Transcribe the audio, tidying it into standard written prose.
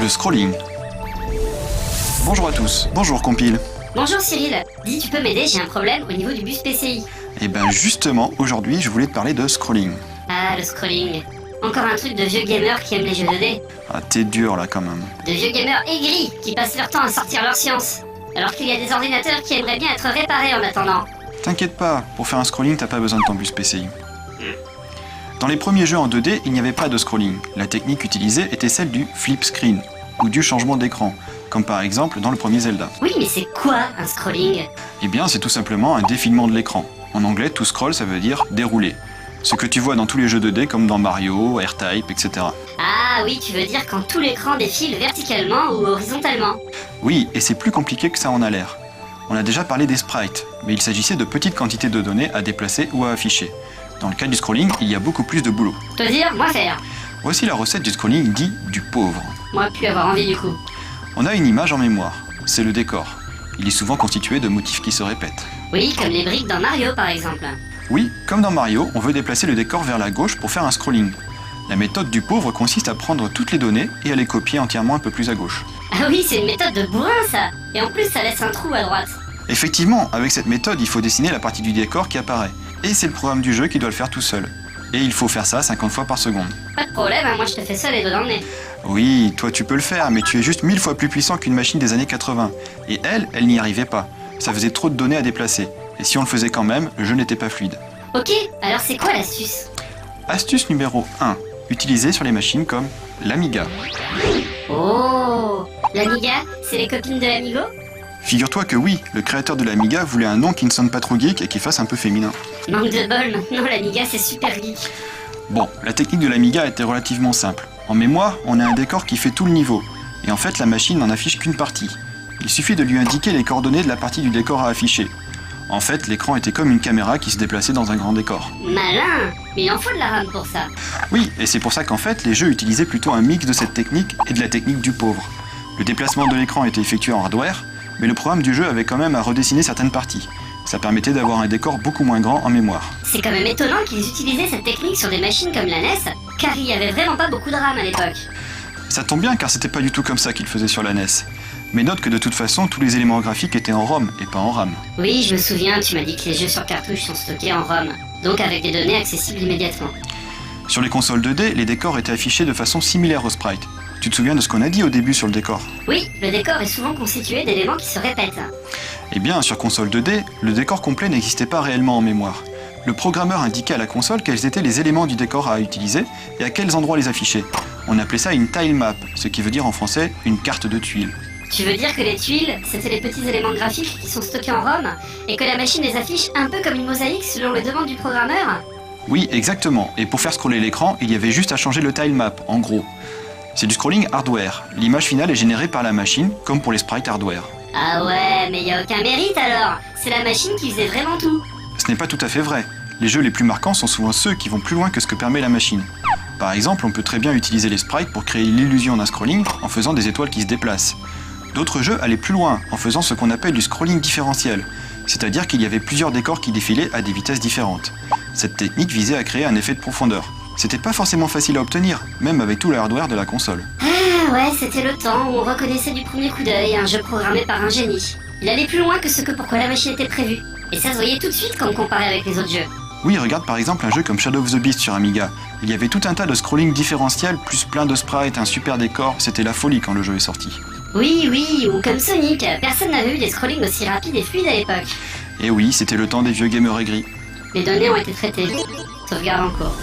Le scrolling. Bonjour à tous, bonjour Compile. Bonjour Cyril, dis tu peux m'aider, j'ai un problème au niveau du bus PCI. Et ben justement, aujourd'hui je voulais te parler de scrolling. Ah, le scrolling. Encore un truc de vieux gamers qui aiment les jeux 2D. Ah t'es dur là quand même. De vieux gamers aigris qui passent leur temps à sortir leur science. Alors qu'il y a des ordinateurs qui aimeraient bien être réparés en attendant. T'inquiète pas, pour faire un scrolling t'as pas besoin de ton bus PCI. Dans les premiers jeux en 2D, il n'y avait pas de scrolling. La technique utilisée était celle du flip screen, ou du changement d'écran, comme par exemple dans le premier Zelda. Oui, mais c'est quoi un scrolling? Eh bien c'est tout simplement un défilement de l'écran. En anglais, to scroll ça veut dire dérouler. Ce que tu vois dans tous les jeux 2D comme dans Mario, R-Type, etc. Ah oui, tu veux dire quand tout l'écran défile verticalement ou horizontalement? Oui, et c'est plus compliqué que ça en a l'air. On a déjà parlé des sprites, mais il s'agissait de petites quantités de données à déplacer ou à afficher. Dans le cas du scrolling, il y a beaucoup plus de boulot. Te dire, moi faire. Voici la recette du scrolling dit du pauvre. Moi plus avoir envie du coup. On a une image en mémoire, c'est le décor. Il est souvent constitué de motifs qui se répètent. Oui, comme les briques dans Mario par exemple. Oui, comme dans Mario, on veut déplacer le décor vers la gauche pour faire un scrolling. La méthode du pauvre consiste à prendre toutes les données et à les copier entièrement un peu plus à gauche. Ah oui, c'est une méthode de bourrin ça. Et en plus ça laisse un trou à droite. Effectivement, avec cette méthode, il faut dessiner la partie du décor qui apparaît. Et c'est le programme du jeu qui doit le faire tout seul. Et il faut faire ça 50 fois par seconde. Pas de problème, hein, moi je te fais ça les doigts dans le nez. Oui, toi tu peux le faire, mais tu es juste 1000 fois plus puissant qu'une machine des années 80. Et elle n'y arrivait pas. Ça faisait trop de données à déplacer. Et si on le faisait quand même, le jeu n'était pas fluide. Ok, alors c'est quoi l'astuce? Astuce numéro 1. Utilisée sur les machines comme l'Amiga. Oh, l'Amiga, c'est les copines de l'Amigo? Figure-toi que oui, le créateur de l'Amiga voulait un nom qui ne sonne pas trop geek et qui fasse un peu féminin. Manque de bol, maintenant l'Amiga c'est super geek. Bon, la technique de l'Amiga était relativement simple. En mémoire, on a un décor qui fait tout le niveau. Et en fait, la machine n'en affiche qu'une partie. Il suffit de lui indiquer les coordonnées de la partie du décor à afficher. En fait, l'écran était comme une caméra qui se déplaçait dans un grand décor. Malin, mais il en faut de la RAM pour ça. Oui, et c'est pour ça qu'en fait, les jeux utilisaient plutôt un mix de cette technique et de la technique du pauvre. Le déplacement de l'écran était effectué en hardware, mais le programme du jeu avait quand même à redessiner certaines parties. Ça permettait d'avoir un décor beaucoup moins grand en mémoire. C'est quand même étonnant qu'ils utilisaient cette technique sur des machines comme la NES, car il y avait vraiment pas beaucoup de RAM à l'époque. Ça tombe bien car c'était pas du tout comme ça qu'ils faisaient sur la NES. Mais note que de toute façon, tous les éléments graphiques étaient en ROM et pas en RAM. Oui, je me souviens, tu m'as dit que les jeux sur cartouche sont stockés en ROM, donc avec des données accessibles immédiatement. Sur les consoles 2D, les décors étaient affichés de façon similaire aux sprites. Tu te souviens de ce qu'on a dit au début sur le décor? Oui, le décor est souvent constitué d'éléments qui se répètent. Eh bien, sur console 2D, le décor complet n'existait pas réellement en mémoire. Le programmeur indiquait à la console quels étaient les éléments du décor à utiliser et à quels endroits les afficher. On appelait ça une tile map, ce qui veut dire en français une carte de tuiles. Tu veux dire que les tuiles, c'était les petits éléments graphiques qui sont stockés en ROM et que la machine les affiche un peu comme une mosaïque selon les demandes du programmeur? Oui, exactement. Et pour faire scroller l'écran, il y avait juste à changer le tile map, en gros. C'est du scrolling hardware. L'image finale est générée par la machine, comme pour les sprites hardware. Ah ouais, mais y a aucun mérite alors. C'est la machine qui faisait vraiment tout. Ce n'est pas tout à fait vrai. Les jeux les plus marquants sont souvent ceux qui vont plus loin que ce que permet la machine. Par exemple, on peut très bien utiliser les sprites pour créer l'illusion d'un scrolling en faisant des étoiles qui se déplacent. D'autres jeux allaient plus loin en faisant ce qu'on appelle du scrolling différentiel, c'est-à-dire qu'il y avait plusieurs décors qui défilaient à des vitesses différentes. Cette technique visait à créer un effet de profondeur. C'était pas forcément facile à obtenir, même avec tout le hardware de la console. Ah ouais, c'était le temps où on reconnaissait du premier coup d'œil un jeu programmé par un génie. Il allait plus loin que ce que pourquoi la machine était prévue. Et ça se voyait tout de suite quand on comparait avec les autres jeux. Oui, regarde par exemple un jeu comme Shadow of the Beast sur Amiga. Il y avait tout un tas de scrolling différentiel, plus plein de sprites, un super décor, c'était la folie quand le jeu est sorti. Oui, ou comme Sonic, personne n'avait eu des scrollings aussi rapides et fluides à l'époque. Et oui, c'était le temps des vieux gamers aigris. Les données ont été traitées. Sauvegarde en cours.